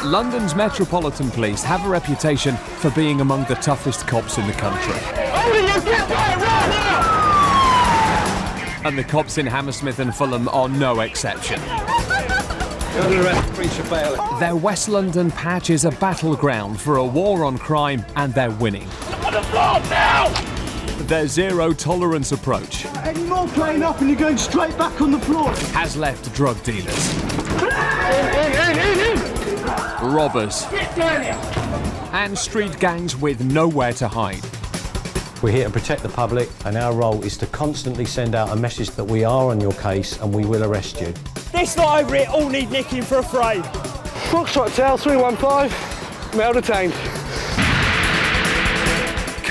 London's Metropolitan Police have a reputation for being among the toughest cops in the country. And the cops in Hammersmith and Fulham are no exception. Their West London patch is a battleground for a war on crime, and they're winning. On the floor now! Their zero-tolerance approach any more playing up and you're going straight back on the floor has left drug dealers, robbers and street gangs with nowhere to hide. We're here to protect the public, and our role is to constantly send out a message that we are on your case and we will arrest you. This lot over here all need nicking for a frame. Foxtrot Tail 315, male detained.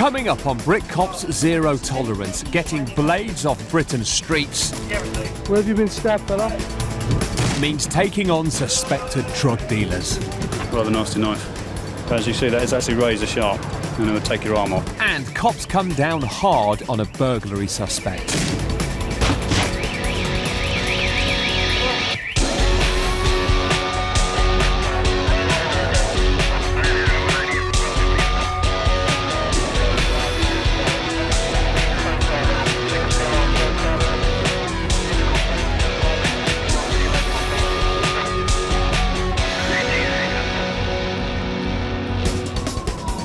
Coming up on Brit Cops Zero Tolerance, getting blades off Britain's streets. Where have you been stabbed, fella? Means taking on suspected drug dealers. Rather nasty knife. As you see, that is actually razor sharp, and it would take your arm off. And cops come down hard on a burglary suspect.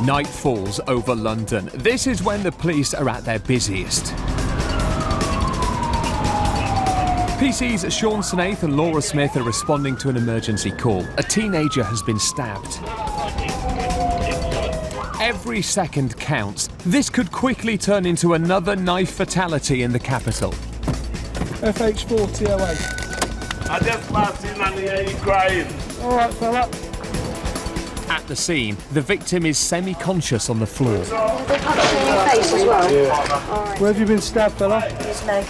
Night falls over London. This is when the police are at their busiest. PC's Sean Snaith and Laura Smith are responding to an emergency call. A teenager has been stabbed. Every second counts. This could quickly turn into another knife fatality in the capital. FH4008. I just passed in and hear you crying. All right, fella. At the scene, the victim is semi-conscious on the floor. They punched you in your face as well? Yeah. Where have you been stabbed, fella? His leg.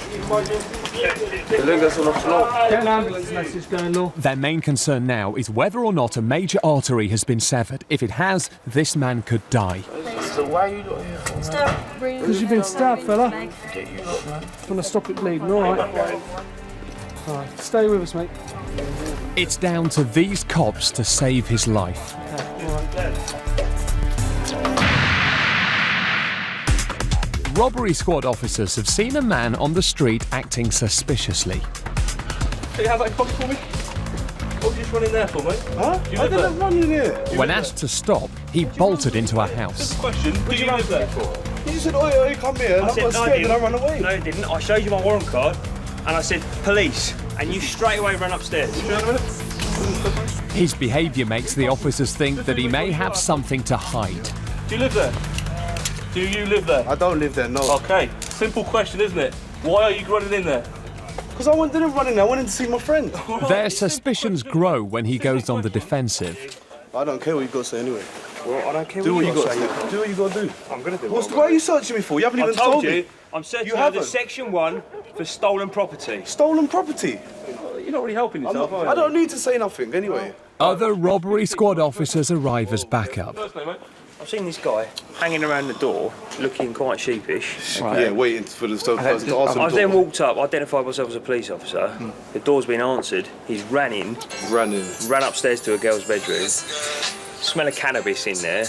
Get an ambulance message going, Law. Their main concern now is whether or not a major artery has been severed. If it has, this man could die. So why are you not here for? Stop breathing. Because you've been stabbed, fella. Get you up, man. Want to stop it bleeding, all right? All right, stay with us, mate. It's down to these cops to save his life. Robbery squad officers have seen a man on the street acting suspiciously. Do you have that coffee for me? What did you just run in there for, mate? Huh? I didn't run in here. When asked to stop, he bolted into a house. Question, do you live there for? You said, oi, come here, and I got scared and I ran away. No, I didn't. I showed you my warrant card and I said police, and you straight away ran upstairs. His behaviour makes the officers think that he may have something to hide. Do you live there? Do you live there? I don't live there, no. Okay, simple question, isn't it? Why are you running in there? Because I didn't run in there, I went in to see my friend. Their suspicions grow when he goes on the defensive. I don't care what you've got to say anyway. Well, I don't care Do what what you got to say. say. Do what you got to do. I'm going to do What are you searching me for? You haven't even told me. I'm searching You under haven't. Section 1 for stolen property. Stolen property. You're not really helping yourself, are you? I don't need to say nothing anyway. Other robbery squad officers arrive as backup. First name, mate? I've seen this guy hanging around the door, looking quite sheepish. Yeah, waiting for the person to answer the I then door. walked up, identified myself as a police officer. The door's been answered. He's ran in, ran upstairs to a girl's bedroom. Smell of cannabis in there.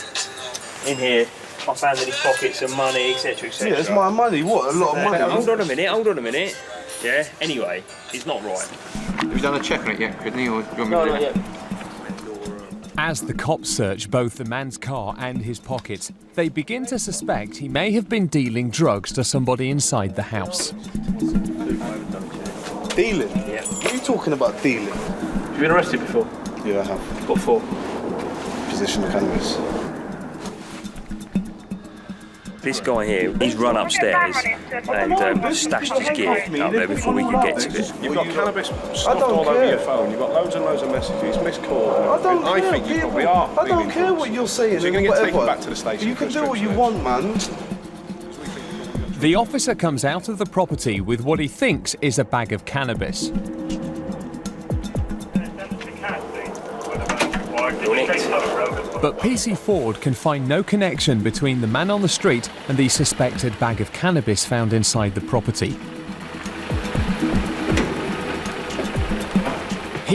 In here, I found in his pockets some money, etc., etc. Yeah, it's my money. What? A lot of money. Hold on a minute. Yeah, anyway, it's not right. Have you done a check on it yet, Kidney, or do you want me No, to do not it? yet. As the cops search both the man's car and his pockets, they begin to suspect he may have been dealing drugs to somebody inside the house. Dealing? Yeah. What are you talking about, dealing? Have you been arrested before? Yeah, I have. What for? Possession of cannabis. This guy here, he's run upstairs and stashed his gear up there before we could get to it. You've got cannabis stuffed all over your phone. You've got loads and loads of messages, missed calls. I don't care. think you probably are. I don't care what you're saying. So you're going to get whatever. taken back to the station. You can do what you want, man. The officer comes out of the property with what he thinks is a bag of cannabis. But PC Ford can find no connection between the man on the street and the suspected bag of cannabis found inside the property.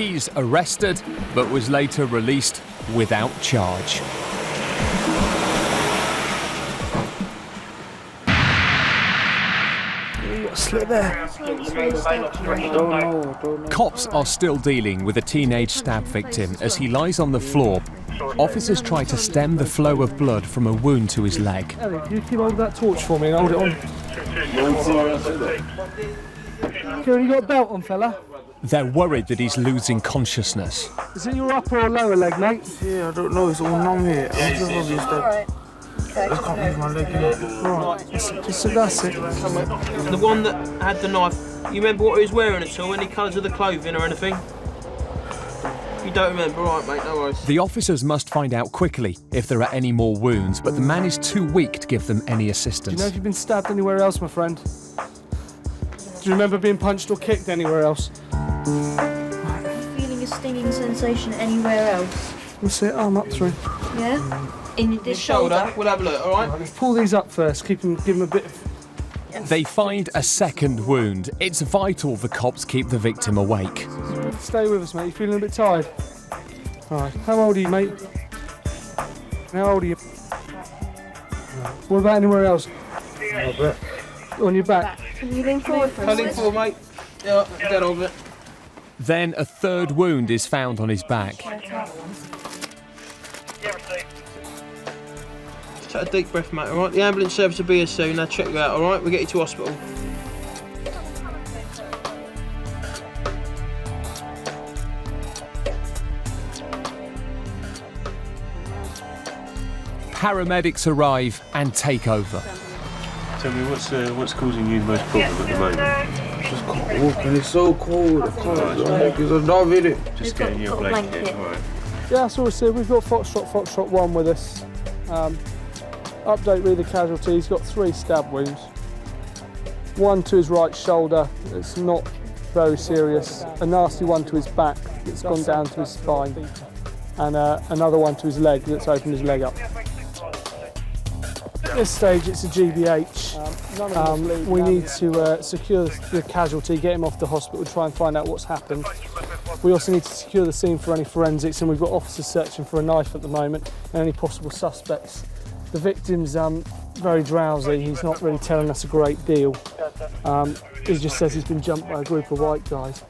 He's arrested, but was later released without charge. Slip there. Cops are still dealing with a teenage stab victim as he lies on the floor. Officers try to stem the flow of blood from a wound to his leg. Ellie, can you keep hold of that torch for me and hold it on? Kieran, you got a belt on, fella? They're worried that he's losing consciousness. Is it your upper or lower leg, mate? Yeah, I don't know, it's all numb here. I'm just obvious that I just can't move my leg in it. Right, that's it. The one that had the knife, you remember what he was wearing at all? Any colours of the clothing or anything? You don't remember, right, mate, no worries. The officers must find out quickly if there are any more wounds, but the man is too weak to give them any Do assistance. you know if you've been stabbed anywhere else, my friend? Do you remember being punched or kicked anywhere else? Feeling a stinging sensation anywhere else? What's it? Arm up through. Yeah? In this shoulder? We'll have a look, all right? Let's pull these up first. Give them a bit of... They find a second wound. It's vital the cops keep the victim awake. Stay with us, mate. You feeling a bit tired? All right. How old are you, mate? How old are you? What about anywhere else? On your back. Can you lean forward for a Lean forward, mate. Yeah, dead of it. Then a third wound is found on his back. Take a deep breath, mate, all right? The ambulance service will be here soon. They'll check you out, all right? We'll get you to hospital. Paramedics arrive and take over. Tell me, what's causing you the most problem at the moment? Just can't walk and it's so cold. I can't do it because I don't with it. Just getting your blanket. All right. Yeah, that's all we see. We've got Foxtrot 1 with us. Update really the casualty. He's got 3 stab wounds. One to his right shoulder. It's not very serious. A nasty one to his back. It's gone down to his spine. And another one to his leg that's opened his leg up. At this stage, it's a GBH. We need to secure the casualty, get him off the hospital, try and find out what's happened. We also need to secure the scene for any forensics, and we've got officers searching for a knife at the moment and any possible suspects. The victim's very drowsy. He's not really telling us a great deal. He just says he's been jumped by a group of white guys.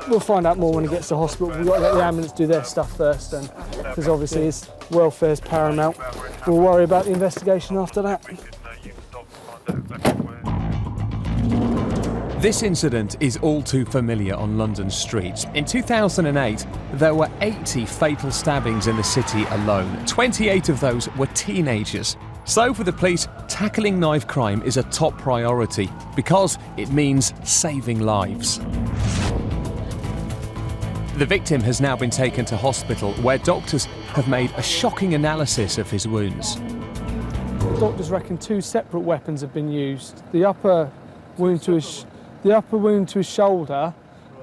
We'll find out more when he gets to hospital. We've got to let the ambulance do their stuff first, because obviously his welfare's paramount. We'll worry about the investigation after that. This incident is all too familiar on London streets. In 2008, there were 80 fatal stabbings in the city alone. 28 of those were teenagers. So for the police, tackling knife crime is a top priority because it means saving lives. The victim has now been taken to hospital where doctors have made a shocking analysis of his wounds. Doctors reckon 2 separate weapons have been used. The upper wound to his shoulder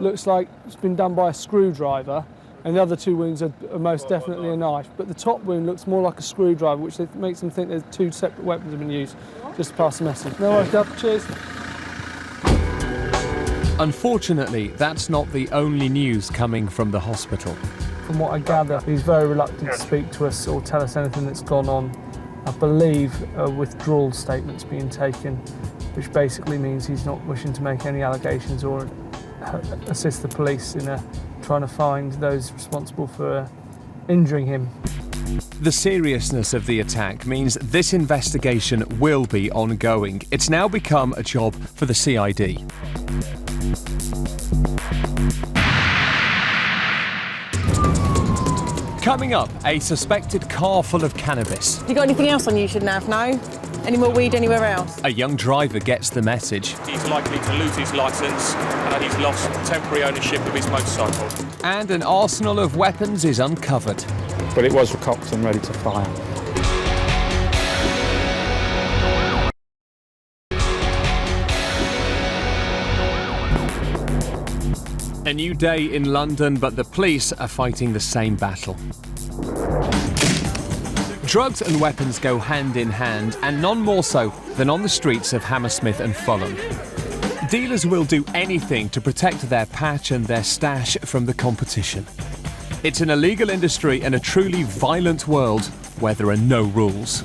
looks like it's been done by a screwdriver, and the other 2 wounds are most definitely a knife. But the top wound looks more like a screwdriver, which makes them think that 2 separate weapons have been used. Just to pass the message. No worries, Dad. Cheers. Unfortunately, that's not the only news coming from the hospital. From what I gather, he's very reluctant to speak to us or tell us anything that's gone on. I believe a withdrawal statement's being taken, which basically means he's not wishing to make any allegations or assist the police in trying to find those responsible for injuring him. The seriousness of the attack means this investigation will be ongoing. It's now become a job for the CID. Coming up, a suspected car full of cannabis. You got anything else on you should have? No? Any more weed anywhere else? A young driver gets the message. He's likely to lose his licence and he's lost temporary ownership of his motorcycle. And an arsenal of weapons is uncovered. But it was recocked and ready to fire. A new day in London, but the police are fighting the same battle. Drugs and weapons go hand in hand, and none more so than on the streets of Hammersmith and Fulham. Dealers will do anything to protect their patch and their stash from the competition. It's an illegal industry and a truly violent world where there are no rules.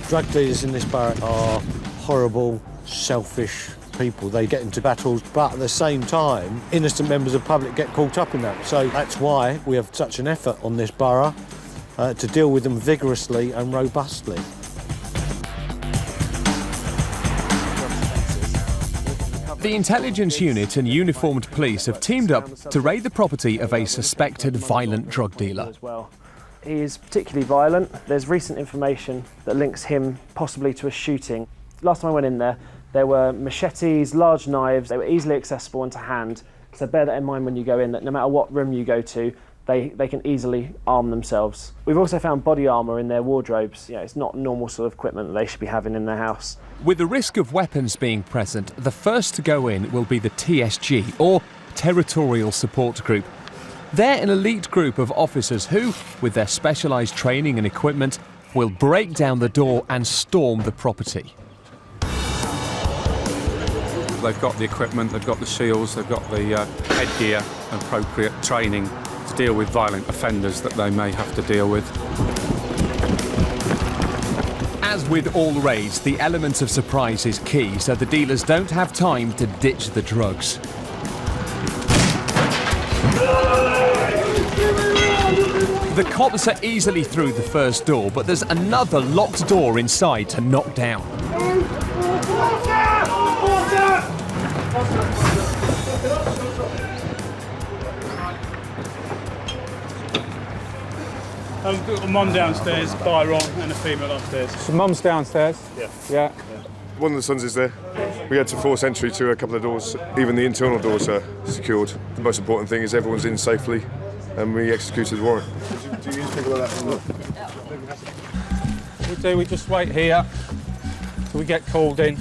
Drug dealers in this borough are horrible, selfish people. They get into battles, but at the same time, innocent members of the public get caught up in that. So that's why we have such an effort on this borough to deal with them vigorously and robustly. The intelligence unit and uniformed police have teamed up to raid the property of a suspected violent drug dealer. He is particularly violent. There's recent information that links him possibly to a shooting. Last time I went in there, there were machetes, large knives. They were easily accessible and to hand. So bear that in mind when you go in, that no matter what room you go to, they can easily arm themselves. We've also found body armour in their wardrobes. You know, it's not normal sort of equipment that they should be having in their house. With the risk of weapons being present, the first to go in will be the TSG, or Territorial Support Group. They're an elite group of officers who, with their specialised training and equipment, will break down the door and storm the property. They've got the equipment, they've got the shields, they've got the headgear and appropriate training to deal with violent offenders that they may have to deal with. As with all raids, the element of surprise is key, so the dealers don't have time to ditch the drugs. The cops are easily through the first door, but there's another locked door inside to knock down. I've got a mum downstairs, Byron, and a female upstairs. So mum's downstairs? Yeah. One of the sons is there. We had to force entry to a couple of doors. Even the internal doors are secured. The most important thing is everyone's in safely, and we executed the warrant. Do you think about that? We just wait here till we get called in.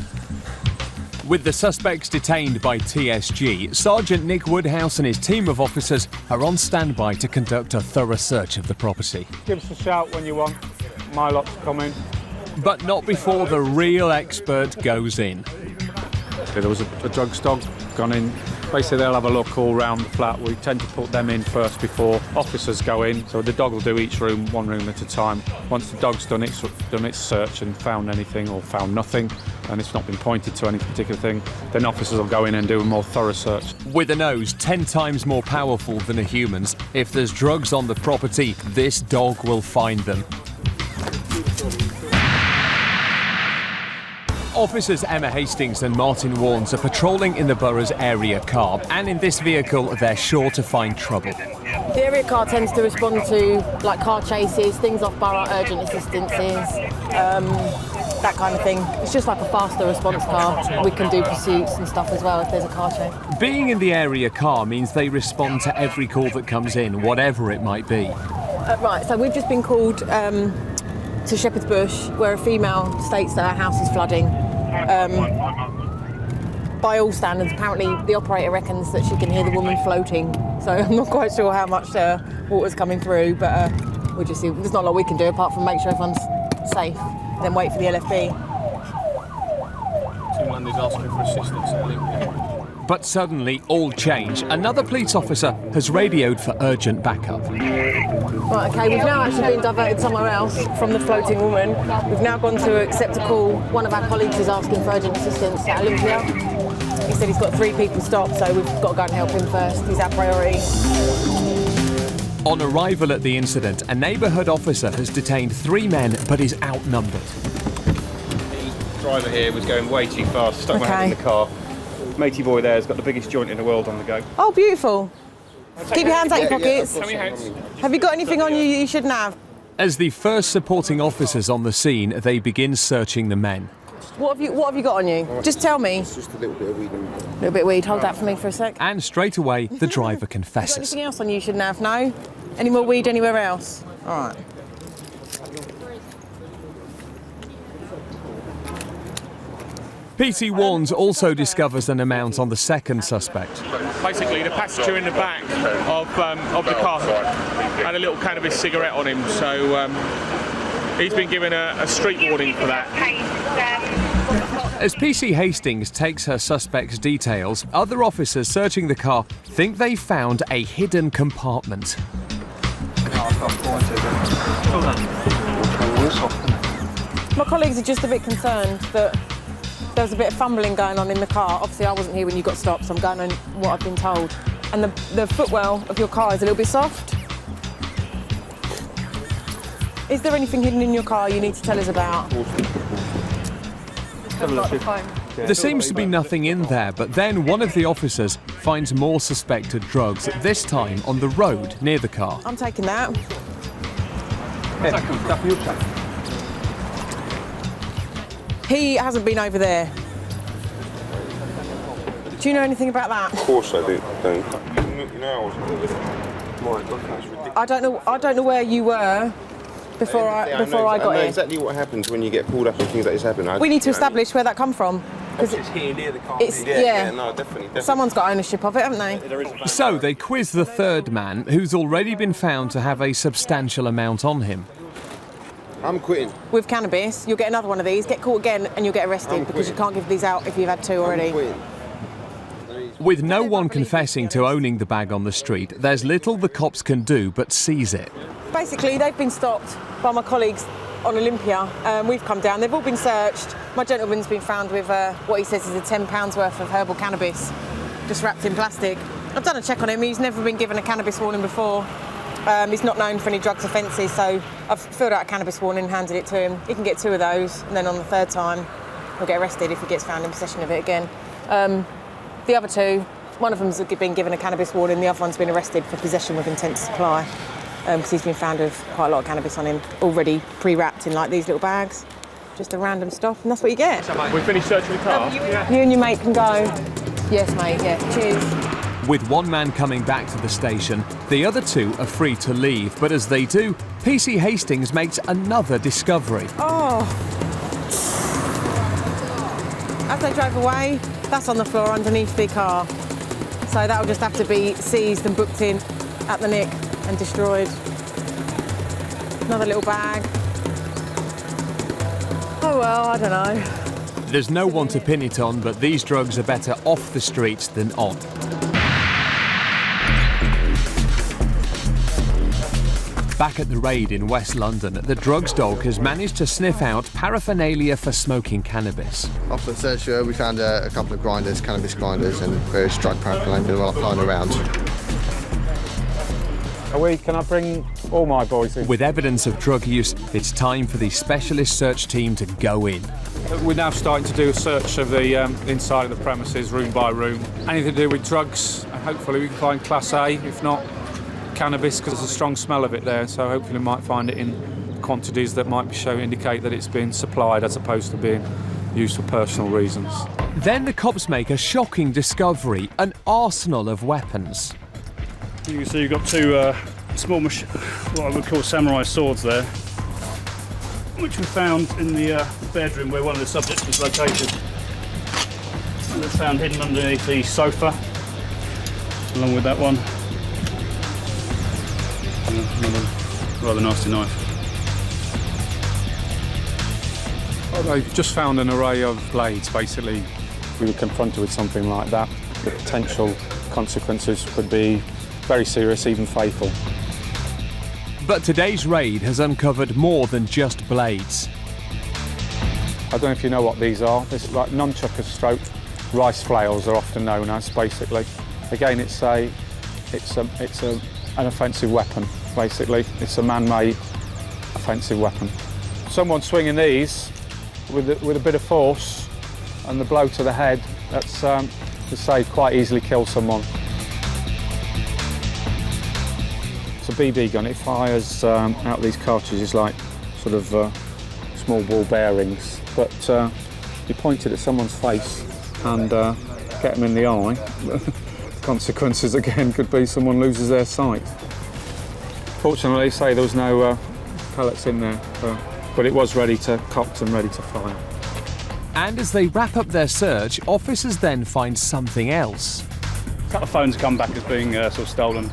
With the suspects detained by TSG, Sergeant Nick Woodhouse and his team of officers are on standby to conduct a thorough search of the property. Give us a shout when you want. My lot's coming. But not before the real expert goes in. There was a drugs dog gone in. Basically, they'll have a look all round the flat. We tend to put them in first before officers go in. So the dog will do each room, one room at a time. Once the dog's done its search and found anything or found nothing, and it's not been pointed to any particular thing, then officers will go in and do a more thorough search. With a nose 10 times more powerful than a human's, if there's drugs on the property, this dog will find them. Officers Emma Hastings and Martin Warnes are patrolling in the borough's area car, and in this vehicle they're sure to find trouble. The area car tends to respond to like car chases, things off borough, urgent assistances, that kind of thing. It's just like a faster response car. We can do pursuits and stuff as well if there's a car chase. Being in the area car means they respond to every call that comes in, whatever it might be. Right, so we've just been called to Shepherd's Bush, where a female states that her house is flooding. By all standards, apparently the operator reckons that she can hear the woman floating. So I'm not quite sure how much water's coming through, but we'll just see. There's not a lot we can do apart from make sure everyone's safe, then wait for the LFB. Team Landy's asking for assistance, I think. But suddenly, all change. Another police officer has radioed for urgent backup. Right, OK, we've now actually been diverted somewhere else from the floating woman. We've now gone to accept a call. One of our colleagues is asking for urgent assistance at Olympia. He said he's got 3 people stopped, so we've got to go and help him first. He's our priority. On arrival at the incident, a neighbourhood officer has detained 3 men, but is outnumbered. The driver here was going way too fast, stuck my head in the car. Matey boy there has got the biggest joint in the world on the go. Oh, beautiful. Keep your hands out your pockets. Have you got anything on you shouldn't have? As the first supporting officers on the scene, they begin searching the men. What have you got on you? Just tell me. It's just a little bit of weed. A little bit of weed. Hold that for me for a sec. And straight away, the driver Got confesses. anything else on you shouldn't have? No? Any more weed anywhere else? All right. PT Warnes also discovers an amount on the second suspect. Basically, the passenger in the back of the car had a little cannabis cigarette on him, so he's been given a street warning for that. As PC Hastings takes her suspect's details, other officers searching the car think they found a hidden compartment. My colleagues are just a bit concerned that there was a bit of fumbling going on in the car. Obviously, I wasn't here when you got stopped, so I'm going on what I've been told. And the footwell of your car is a little bit soft. Is there anything hidden in your car you need to tell us about? There seems to be nothing in there, but then one of the officers finds more suspected drugs, this time on the road near the car. I'm taking that. He hasn't been over there. Do you know anything about that? Of course I do. I don't know where you were before I got here. I know exactly what happens when you get pulled up and things like this happen. We need to establish where that come from. Because it's here near the car. Yeah, no, definitely. Someone's got ownership of it, haven't they? So they quiz the third man, who's already been found to have a substantial amount on him. I'm quitting. With cannabis, you'll get another one of these, get caught again, and you'll get arrested because you can't give these out if you've had two already. With no one confessing to owning the bag on the street, there's little the cops can do but seize it. Basically, they've been stopped by my colleagues on Olympia. We've come down, they've all been searched. My gentleman's been found with what he says is a £10 worth of herbal cannabis, just wrapped in plastic. I've done a check on him, he's never been given a cannabis warning before. He's not known for any drugs offences, so I've filled out a cannabis warning and handed it to him. He can get two of those, and then on the third time, he'll get arrested if he gets found in possession of it again. The other two, one of them's been given a cannabis warning, the other one's been arrested for possession with intent to supply, because he's been found with quite a lot of cannabis on him, already pre-wrapped in like these little bags. Just a random stop, and that's what you get. We finished searching the car? You and your mate can go. Yes, mate, yeah. Cheers. With one man coming back to the station, the other two are free to leave, but as they do, PC Hastings makes another discovery. Oh. As they drove away, that's on the floor underneath the car. So that'll just have to be seized and booked in at the nick and destroyed. Another little bag. Oh well, I don't know. There's no one to pin it on, but these drugs are better off the streets than on. Back at the raid in West London, the drugs dog has managed to sniff out paraphernalia for smoking cannabis. After the search, we found a couple of grinders, cannabis grinders, and various drug paraphernalia while flying around. Can I bring all my boys in? With evidence of drug use, it's time for the specialist search team to go in. We're now starting to do a search of the inside of the premises, room by room. Anything to do with drugs, and hopefully we can find Class A, if not cannabis, because there's a strong smell of it there, so hopefully we might find it in quantities that might indicate that it's been supplied as opposed to being used for personal reasons. Then the cops make a shocking discovery, an arsenal of weapons. You can see you've got two small, what I would call samurai swords there, which were found in the bedroom where one of the subjects was located. And they're found hidden underneath the sofa, along with that one. Another rather nasty knife. They've just found an array of blades, basically. We were confronted with something like that. The potential consequences could be very serious, even fatal. But today's raid has uncovered more than just blades. I don't know if you know what these are. It's like nunchuckers stroke rice flails are often known as, basically. Again, it's an offensive weapon, basically. It's a man-made offensive weapon. Someone swinging these with a bit of force and the blow to the head, that's, to say, quite easily kill someone. It's a BB gun. It fires out these cartridges like sort of small ball bearings, but you point it at someone's face and get them in the eye. Consequences again could be someone loses their sight. Fortunately, say there was no pellets in there, but it was cocked and ready to fire. And as they wrap up their search, officers then find something else. A couple of phones come back as being sort of stolen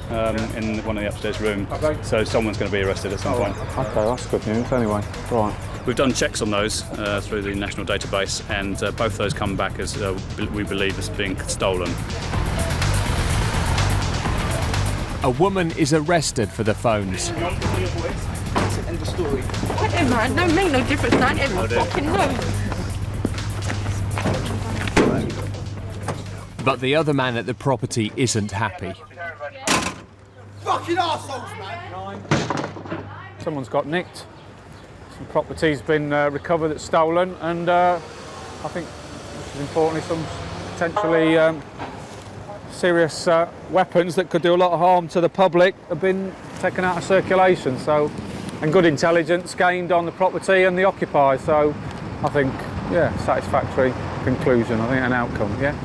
in one of the upstairs rooms, so someone's going to be arrested at some point. Okay, that's good news anyway. Right. We've done checks on those through the national database, and both those come back as we believe as being stolen. A woman is arrested for the phones. End of story. Whatever, it don't make no difference. I don't even fucking know. But the other man at the property isn't happy. Fucking arseholes, man! Someone's got nicked. Some property's been recovered that's stolen, and I think, which is importantly, some potentially serious weapons that could do a lot of harm to the public have been taken out of circulation. So, and good intelligence gained on the property and the occupier. So, I think, yeah, satisfactory conclusion. I think an outcome, yeah.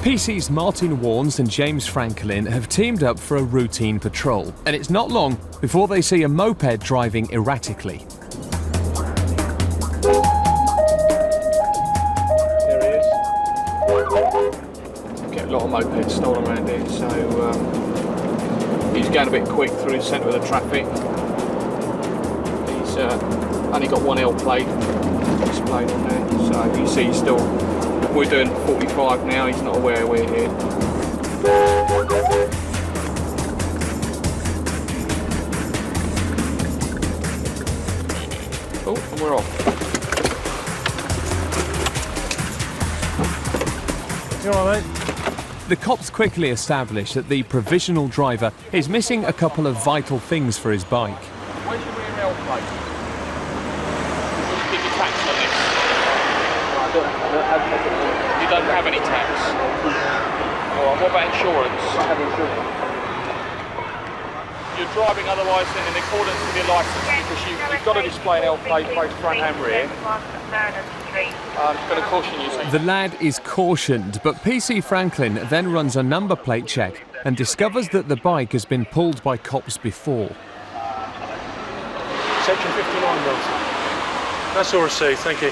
PC's Martin Warnes and James Franklin have teamed up for a routine patrol, and it's not long before they see a moped driving erratically. There he is. Get a lot of mopeds stolen around here, so he's going a bit quick through the centre of the traffic. He's only got one L plate displayed on there, so you see he's still. We're doing 45 now, he's not aware we're here. Oh, and we're off. You all right, mate? The cops quickly establish that the provisional driver is missing a couple of vital things for his bike. Where's your rear L plate? Keep your tax on this. You don't have any tax? Alright, what about insurance? I have insurance. You're driving otherwise in accordance with your licence because you've got to display an L plate both front and rear. I'm going to caution you. The lad is cautioned, but PC Franklin then runs a number plate check and discovers that the bike has been pulled by cops before. Section 59, Wilson. That's all received, thank you.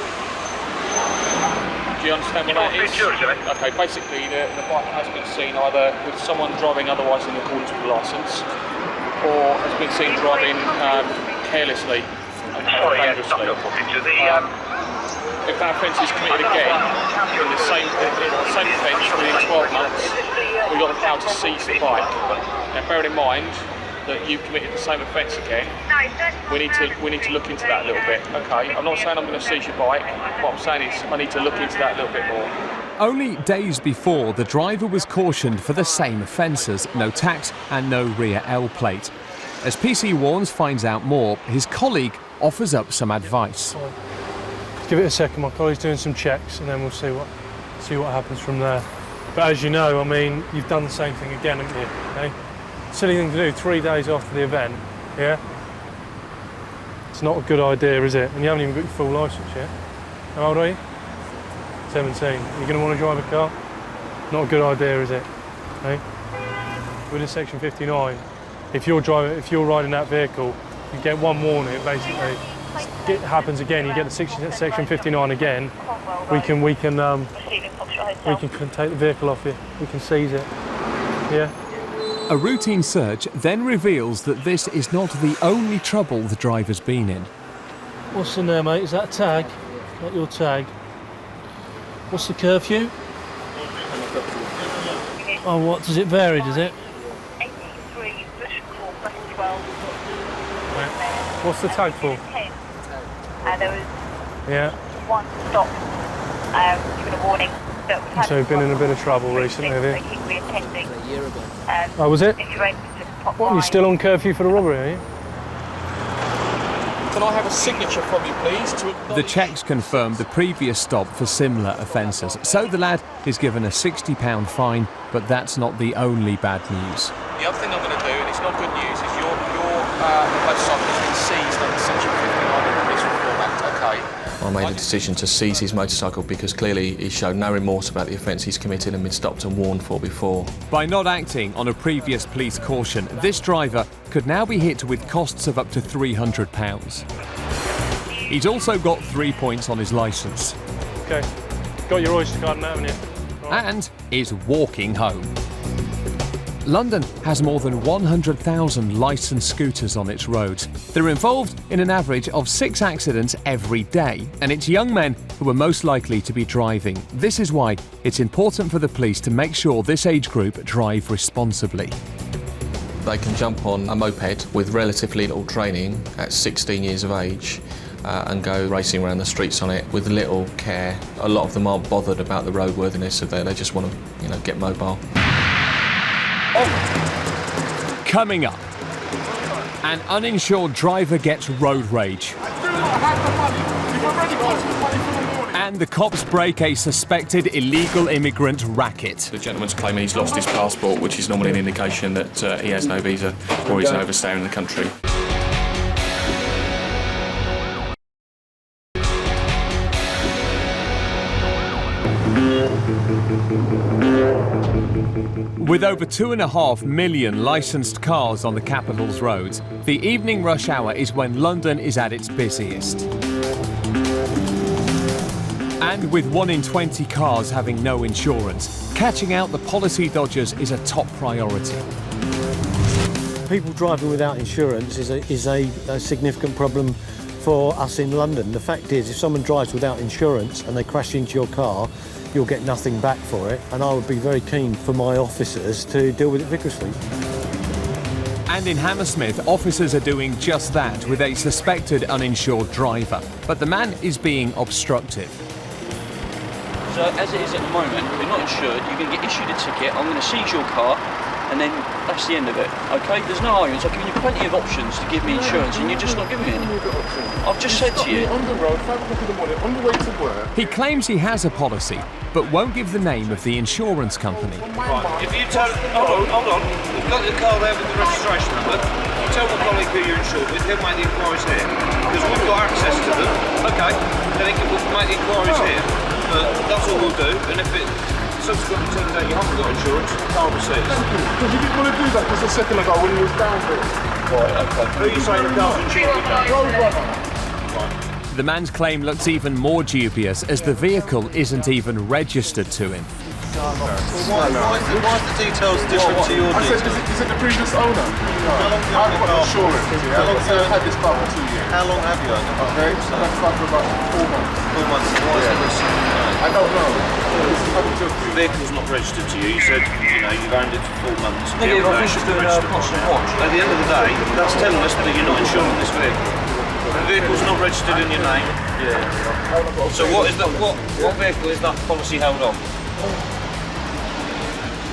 Do you understand what that is? Okay, basically the bike has been seen either with someone driving otherwise in accordance with the licence, or has been seen driving carelessly and dangerously. If that offence is committed again, in the same offence within 12 months, we've got the power to seize the bike. Now bearing in mind that you've committed the same offence again, we need to look into that a little bit. Okay, I'm not saying I'm going to seize your bike. What I'm saying is I need to look into that a little bit more. Only days before, the driver was cautioned for the same offences, no tax and no rear L plate. As PC Warnes finds out more, his colleague offers up some advice. Give it a second, my colleague's doing some checks and then we'll see what happens from there. But as you know, I mean, you've done the same thing again, haven't you? Okay? Silly thing to do 3 days after the event, yeah? It's not a good idea, is it? And you haven't even got your full licence yet. How old are you? 17. You're going to want to drive a car? Not a good idea, is it? Okay? Within section 59, if you're riding that vehicle, you get one warning, basically. It happens again, you get the section 59 again, we can take the vehicle off you, we can seize it, yeah? A routine search then reveals that this is not the only trouble the driver's been in. What's in there, mate? Is that a tag? Not your tag. What's the curfew? Oh, what, does it vary, does it? What's the tag for? There was one stop, given a warning. So you've been in a bit of trouble recently, have you? A year ago. Oh, was it? If you're able to just pop What, are you still on curfew for the robbery, are you? Can I have a signature from you, please? The checks confirmed the previous stop for similar offences, so the lad is given a £60 fine, but that's not the only bad news. The other thing I'm going to do, and it's not good news, is your motorcycle has been seized under Section 59 of the Police Reform Act, okay? I made a decision to seize his motorcycle because clearly he showed no remorse about the offence he's committed and been stopped and warned for before. By not acting on a previous police caution, this driver could now be hit with costs of up to £300. He's also got 3 points on his licence. Okay, got your Oyster card now, haven't you? And is walking home. London has more than 100,000 licensed scooters on its roads. They're involved in an average of 6 accidents every day, and it's young men who are most likely to be driving. This is why it's important for the police to make sure this age group drive responsibly. They can jump on a moped with relatively little training at 16 years of age and go racing around the streets on it with little care. A lot of them aren't bothered about the roadworthiness of it, they just want to, get mobile. Coming up, an uninsured driver gets road rage. And the cops break a suspected illegal immigrant racket. The gentleman's claiming he's lost his passport, which is normally an indication that he has no visa or he's overstaying in the country. With over 2.5 million licensed cars on the capital's roads, the evening rush hour is when London is at its busiest. And with 1 in 20 cars having no insurance, catching out the policy dodgers is a top priority. People driving without insurance is a significant problem for us in London. The fact is, if someone drives without insurance and they crash into your car, you'll get nothing back for it, and I would be very keen for my officers to deal with it vigorously. And in Hammersmith, officers are doing just that with a suspected uninsured driver. But the man is being obstructive. So as it is at the moment, you're not insured, you're going to get issued a ticket, I'm going to seize your car, and then that's the end of it, okay? There's no arguments, I've given you plenty of options to give me insurance, and you're just not giving me any. I've just said to you. On the road, 5 o'clock in the morning, on the way to work. He claims he has a policy, but won't give the name of the insurance company. Right, if you tell... Hold on. We've got the car there with the registration number. You tell my colleague who you're insured with, he'll make the inquiries here. Because we've got access to them, okay, then he can make the inquiries here. But that's all we'll do, and if it subsequently turns out you haven't got insurance, the car will cease. Because you didn't want to do that just a second ago when you was down there. Right, okay. Who are you saying the car's insured? The man's claim looks even more dubious as the vehicle isn't even registered to him. Why is the details different to your details? I said, is it the previous owner? How long have you had the car? How long have you had this car for 2 years? How long have you had the car? Okay, so that's like for about 4 months. 4 months. Why is it listed? I don't know. The vehicle's not registered to you. You said, you've owned it for 4 months. Negative, I think she's doing a constant watch. At the end of the day, that's telling us that you're not insuring this vehicle. The vehicle's not registered in your name. Yeah. So what vehicle is that policy held on?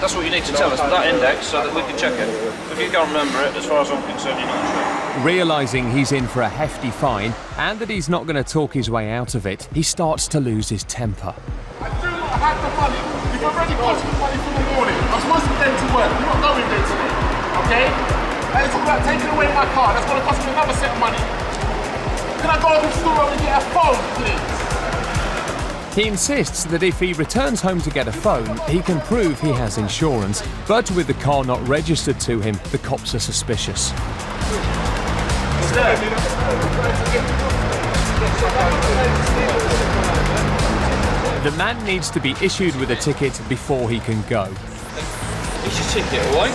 That's what you need to tell us, that index, so that we can check it. If you can't remember it, as far as I'm concerned, you're not insured. Realising he's in for a hefty fine and that he's not going to talk his way out of it, he starts to lose his temper. I do not have the money. You've already cost me money for the morning. I'm supposed to be going to work. I'm not going there today. Okay? And it's about taking away my car. That's going to cost me another set of money. Can I go to the store and get a phone, please? He insists that if he returns home to get a phone, he can prove he has insurance. But with the car not registered to him, the cops are suspicious. The man needs to be issued with a ticket before he can go. It's your ticket, alright?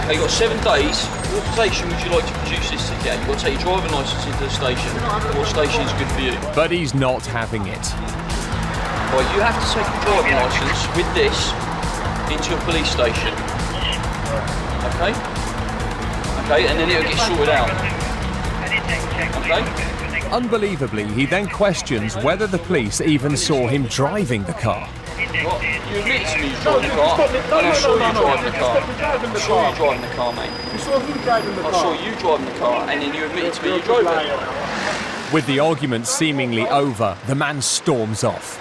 Okay, you've got 7 days. What station would you like to produce this ticket? You've got to take your driving licence into the station. What station is good for you? But he's not having it. Right, you have to take your driving licence with this into your police station. Okay? Okay, and then it'll get sorted out. Okay? Unbelievably, he then questions whether the police even saw him driving the car. What? You admit to me you drove the car, and I saw you driving the car. I saw you driving the car, mate. You saw who driving the car? I saw you driving the car, and then you admitted to me you drove it. With the argument seemingly over, the man storms off.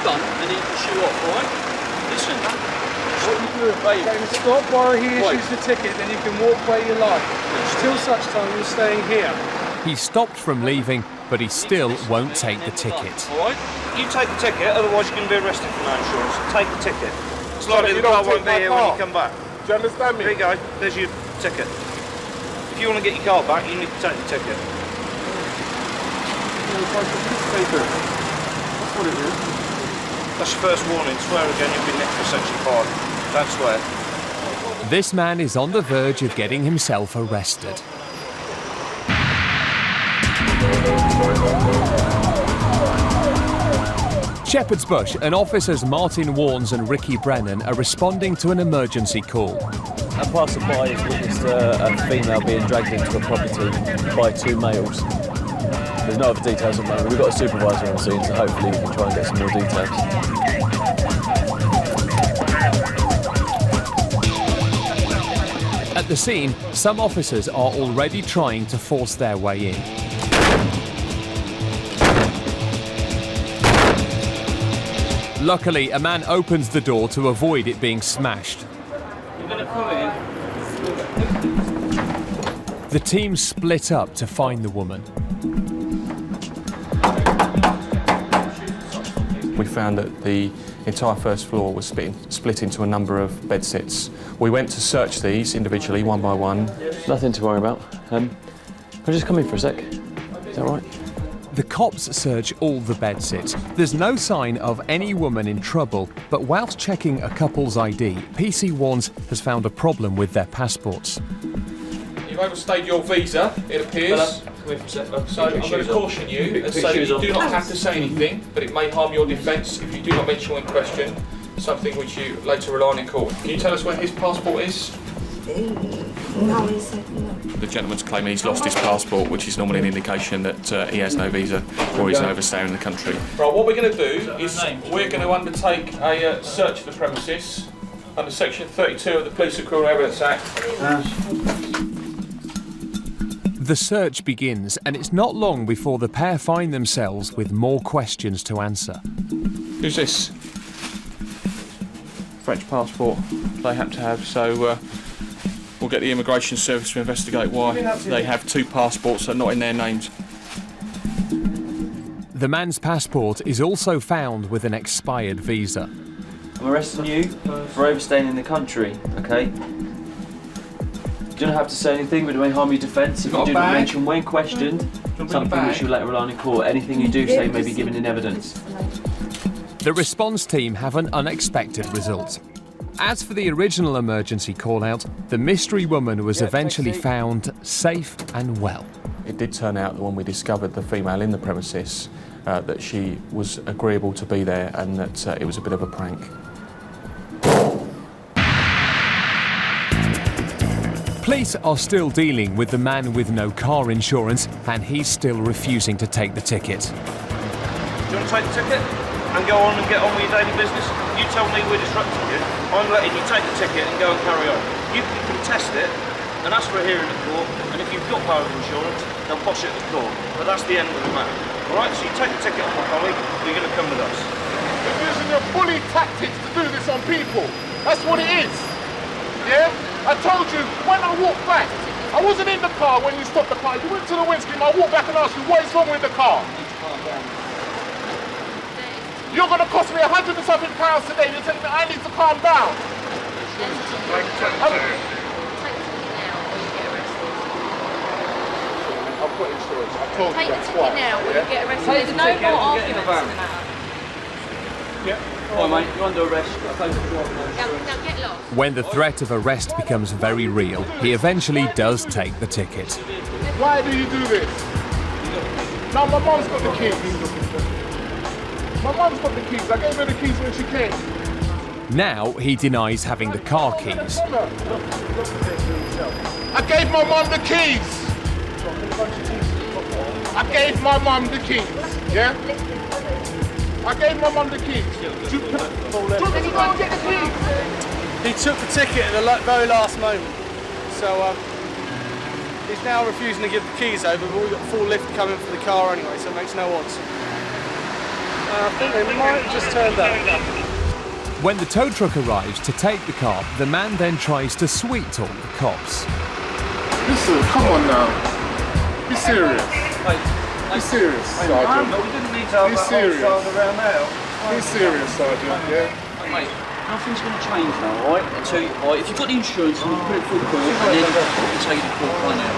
Done, and he can shoot off, alright? Listen, what you do, babe, stop while he issues the ticket, then you can walk where you like. Till such time you're staying here. He stopped from leaving, but he still won't take the ticket. Alright? You take the ticket, otherwise you're going to be arrested for no insurance. Take the ticket. It's likely the car won't be here when you come back. Do you understand me? Here you go, there's your ticket. If you want to get your car back, you need to take the ticket. That's what it is. That's your first warning. Swear again, you'll be next for section 5. Don't swear. This man is on the verge of getting himself arrested. Shepherd's Bush, and officers Martin Warnes and Ricky Brennan are responding to an emergency call. A passerby has witnessed a female being dragged into a property by 2 males. There's no other details at the moment. We've got a supervisor on scene, so hopefully we can try and get some more details. At the scene, some officers are already trying to force their way in. Luckily, a man opens the door to avoid it being smashed. You're going to come in. The team split up to find the woman. We found that the entire first floor was split into a number of bedsits. We went to search these individually, one by one. Nothing to worry about. I'll just come in for a sec. Is that right? The cops search all the bedsits. There's no sign of any woman in trouble, but whilst checking a couple's ID, PC Warnes has found a problem with their passports. You've overstayed your visa, it appears. So I'm going to caution you and say that you do not have to say anything, but it may harm your defence if you do not mention in question something which you later rely on in court. Can you tell us where his passport is? No, he said no. The gentleman's claiming he's lost his passport, which is normally an indication that he has no visa or he's overstaying in the country. Right, what we're going to do is we're going to undertake a search of the premises under section 32 of the Police and Criminal Evidence Act. The search begins, and it's not long before the pair find themselves with more questions to answer. Who's this? French passport they happen to have, so we'll get the immigration service to investigate why they have 2 passports that are not in their names. The man's passport is also found with an expired visa. I'm arresting you for overstaying in the country, okay? You don't have to say anything, but it may harm your defence if you do not mention when questioned something which you later rely on in court. Anything you do say may be given in evidence. The response team have an unexpected result. As for the original emergency call-out, the mystery woman was eventually found safe and well. It did turn out that when we discovered the female in the premises, that she was agreeable to be there and that it was a bit of a prank. Police are still dealing with the man with no car insurance, and he's still refusing to take the ticket. Do you want to take the ticket and go on and get on with your daily business? You tell me we're disrupting you. I'm letting you take the ticket and go and carry on. You can contest it and ask for a hearing at court, and if you've got power of insurance, they'll bosh it at the court. But that's the end of the matter. All right, so you take the ticket off my colleague, or you're going to come with us. You're using your bully tactics to do this on people. That's what it is. Yeah? I told you, when I walked back, I wasn't in the car when you stopped the car. You went to the windscreen, I walked back and asked you, what is wrong with the car? You're going to cost me £100 and something today. You're telling me I need to calm down. I've got insurance. I told you that's why. Now, when you get arrested, there's no more arguments in the matter. Yeah. All right, mate, you're under arrest. Now get lost. When the threat of arrest becomes very real, he eventually does take the ticket. Why do you do this? Now my mum's got the keys. My mum's got the keys. I gave her the keys when she came. Now he denies having the car keys. I gave my mum the keys. I gave my mum the keys. Yeah? I gave my mum the keys. Do you want me to go and get the keys? He took the ticket at the very last moment, so he's now refusing to give the keys over, but we've got full lift coming for the car anyway, so it makes no odds. I think they might have just turned up. When the tow truck arrives to take the car, the man then tries to sweet talk the cops. Listen, come on now. Be serious. Be serious, Sergeant. We didn't need to have Be that serious. around now. Be serious, Sergeant, yeah? Mate, nothing's going to change now, all right? Until, all right, if you've got the insurance, then you can put it through the court, and then you can take it to court right now.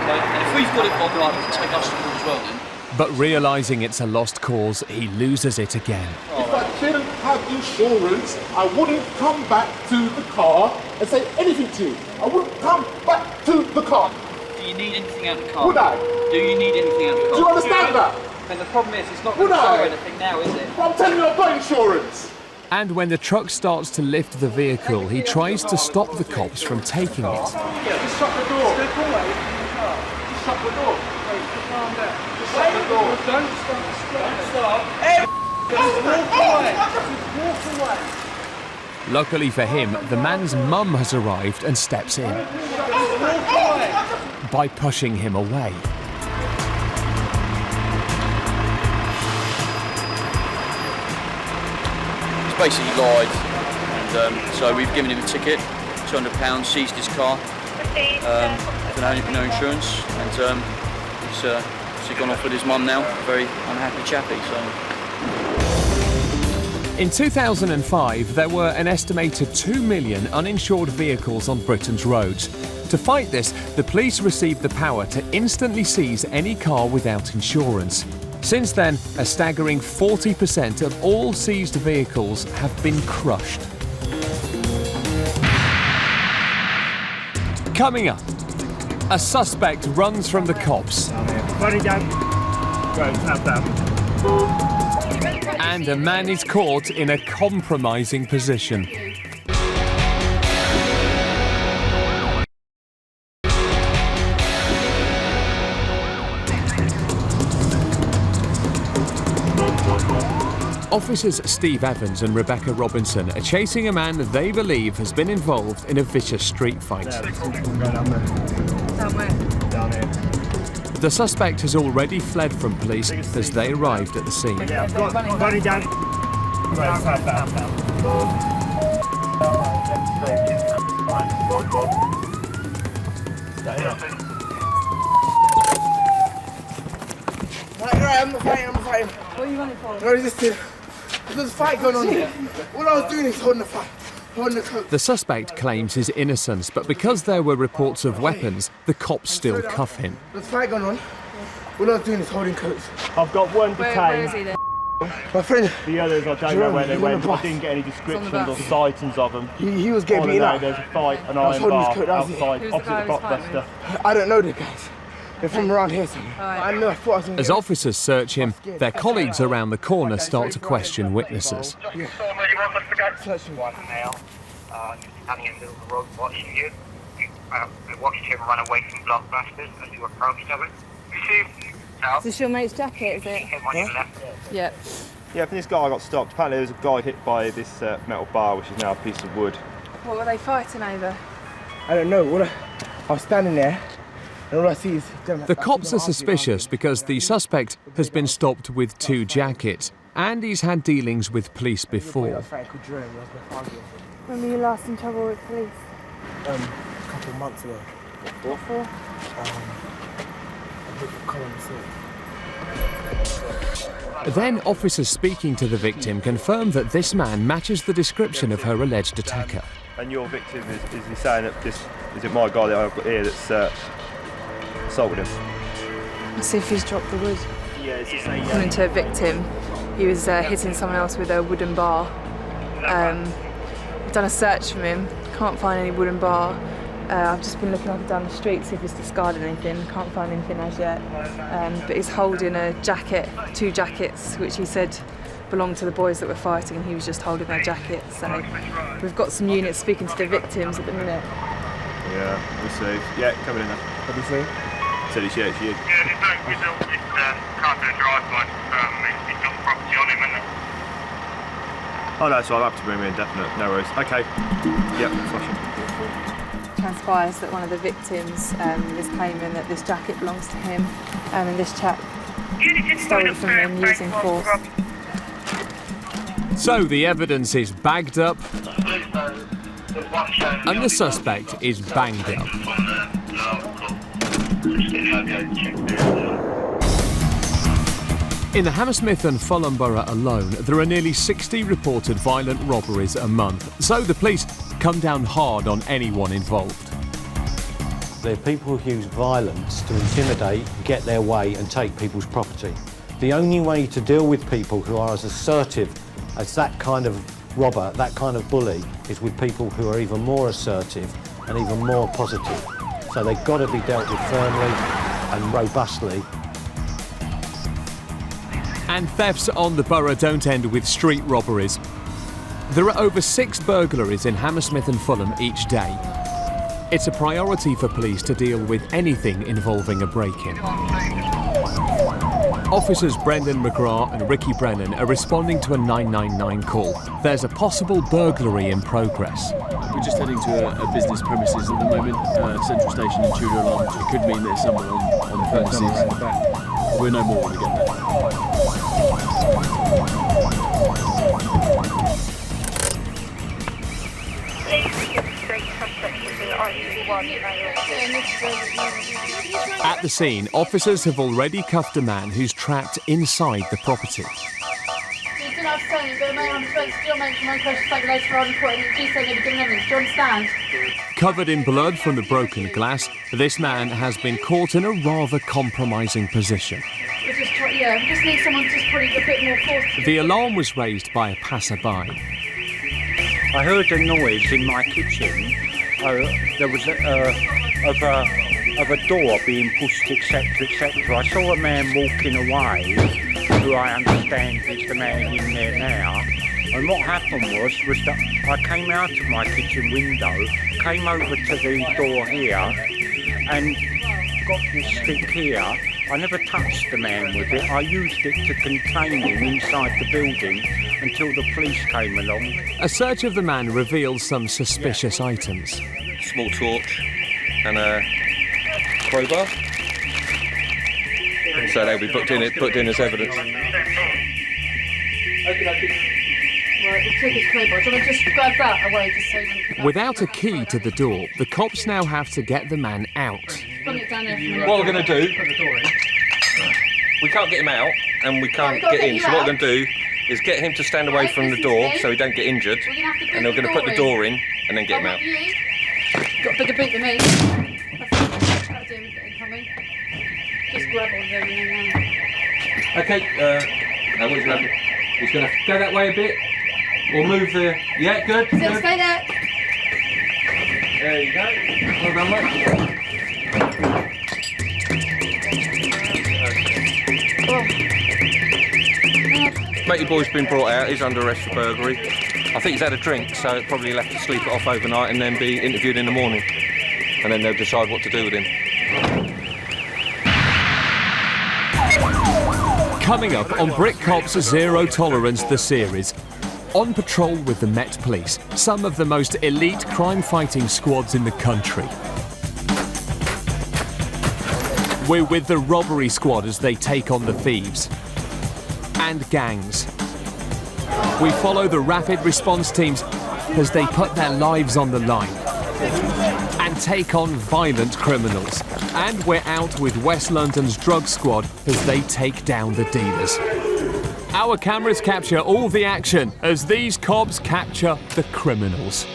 Okay? And if we've got it, Bob, like, we can take us to court as well then. But realising it's a lost cause, he loses it again. If I didn't have insurance, I wouldn't come back to the car and say anything to you. I wouldn't come back to the car. Do you need anything out of the car? Would I? Do you need anything out of the car? Do you understand that? And the problem is, it's not Would going to show I? anything now, is it? Well, I'm telling you, I've got insurance. And when the truck starts to lift the vehicle, he tries to stop the cops from taking it. Just shut the door. Just shut the door. Calm down. Just shut the door. Don't stop. Just walk away. Luckily for him, the man's mum has arrived and steps in by pushing him away. He's basically lied, and so we've given him a ticket, £200, seized his car, for no insurance, and he's gone off with his mum now, a very unhappy chappie. In 2005, there were an estimated 2 million uninsured vehicles on Britain's roads. To fight this, the police received the power to instantly seize any car without insurance. Since then, a staggering 40% of all seized vehicles have been crushed. Coming up, a suspect runs from the cops. And a man is caught in a compromising position. Officers Steve Evans and Rebecca Robinson are chasing a man they believe has been involved in a vicious street fight. The suspect has already fled from police as they arrived at the scene. I'm not fighting. What are you running for? No resisting. There's a fight going on here. All I was doing is holding the fight. The suspect claims his innocence, but because there were reports of weapons, the cops still cuff him. There's a fight going on. All I was doing is holding coats. I've got one detained. Where is he then? My friend. The others, I don't know where they went. I didn't get any descriptions or sightings of them. He was getting beaten up. There's a fight, an I was iron holding his bar coat. outside, opposite the Blockbuster. I don't know the guys. They're from around here somewhere. I know. I thought I was going to As officers search him, their colleagues around the corner start to question witnesses. Searching one now. Standing in the middle of the road watching you. I watched him run away from Blockbusters as you approached of it. Is this your mate's jacket, is it? Yep. Yeah, for this guy got stopped. Apparently there was a guy hit by this metal bar, which is now a piece of wood. What were they fighting over? I don't know. I was standing there, and all I see is them. The cops are suspicious because the suspect has been stopped with 2 jackets, and he's had dealings with police before. When were you last in trouble with police? A couple of months ago. What for? Then officers speaking to the victim confirm that this man matches the description of her alleged attacker. And your victim is he saying that this is it my guy that I've got here that's assaulted him? Let's see if he's dropped the wood. Yeah, it's just According to a victim, he was hitting someone else with a wooden bar. We've done a search from him, can't find any wooden bar. I've just been looking up and down the street to see if he's discarded anything, can't find anything as yet. But he's holding a jacket, 2 jackets, which he said belonged to the boys that were fighting, and he was just holding their jackets. So we've got some units speaking to the victims at the minute. Yeah, we'll see. Yeah, coming in there. Have you seen? Said it's yeah, it's you. Yeah, there's no result. It's can't do a drive-by. He's got property on him, and Oh no, so I'll have to bring him in, definite. No worries. Okay. Yep, flush him. Transpires that one of the victims is claiming that this jacket belongs to him, and this chap stole it from him using force. So the evidence is bagged up, and the suspect is banged up. In the Hammersmith and Fulham borough alone, there are nearly 60 reported violent robberies a month, so the police come down hard on anyone involved. They're people who use violence to intimidate, get their way and take people's property. The only way to deal with people who are as assertive as that kind of robber, that kind of bully, is with people who are even more assertive and even more positive. So they've got to be dealt with firmly and robustly. And thefts on the borough don't end with street robberies. There are over 6 burglaries in Hammersmith and Fulham each day. It's a priority for police to deal with anything involving a break-in. Officers Brendan McGrath and Ricky Brennan are responding to a 999 call. There's a possible burglary in progress. We're just heading to a business premises at the moment, central station intruder alarm. It could mean there's someone on the premises. We'll know more when we get there. At the scene, officers have already cuffed a man who's trapped inside the property. Covered in blood from the broken glass, this man has been caught in a rather compromising position. We just need someone to just put a bit more force. The alarm was raised by a passerby. I heard a noise in my kitchen. There was of a door being pushed, etc., etc. I saw a man walking away, who I understand is the man in there now. And what happened was that I came out of my kitchen window, came over to the door here, and got this stick here. I never touched the man with it. I used it to contain him inside the building until the police came along. A search of the man reveals some suspicious items. Small torch and a crowbar. So they'll be booked in as evidence. Right, we'll take his crowbar. Do you want to just grab that away just so you can... Without a key to the door, the cops now have to get the man out. Bring it down there for a minute. What we're going to do, we can't get him out and we can't get in, so what we're going to do is get him to stand away from the door so he don't get injured, and we're going to put the door in and then get him out. Got a bigger beat than me. That'll do with it coming. Just grab on there and then... Okay, now what he's going to do, he's going to go that way a bit, or move the... Yeah, good, Stay good. there. There you go. Well done, mate. Matey boy's been brought out, he's under arrest for burglary. I think he's had a drink, so probably he'll have to sleep it off overnight and then be interviewed in the morning. And then they'll decide what to do with him. Coming up on Brit Cops Zero Tolerance, the series. On patrol with the Met Police, some of the most elite crime-fighting squads in the country. We're with the Robbery squad as they take on the thieves. And gangs. We follow the rapid response teams as they put their lives on the line and take on violent criminals. And we're out with West London's drug squad as they take down the dealers. Our cameras capture all the action as these cops capture the criminals.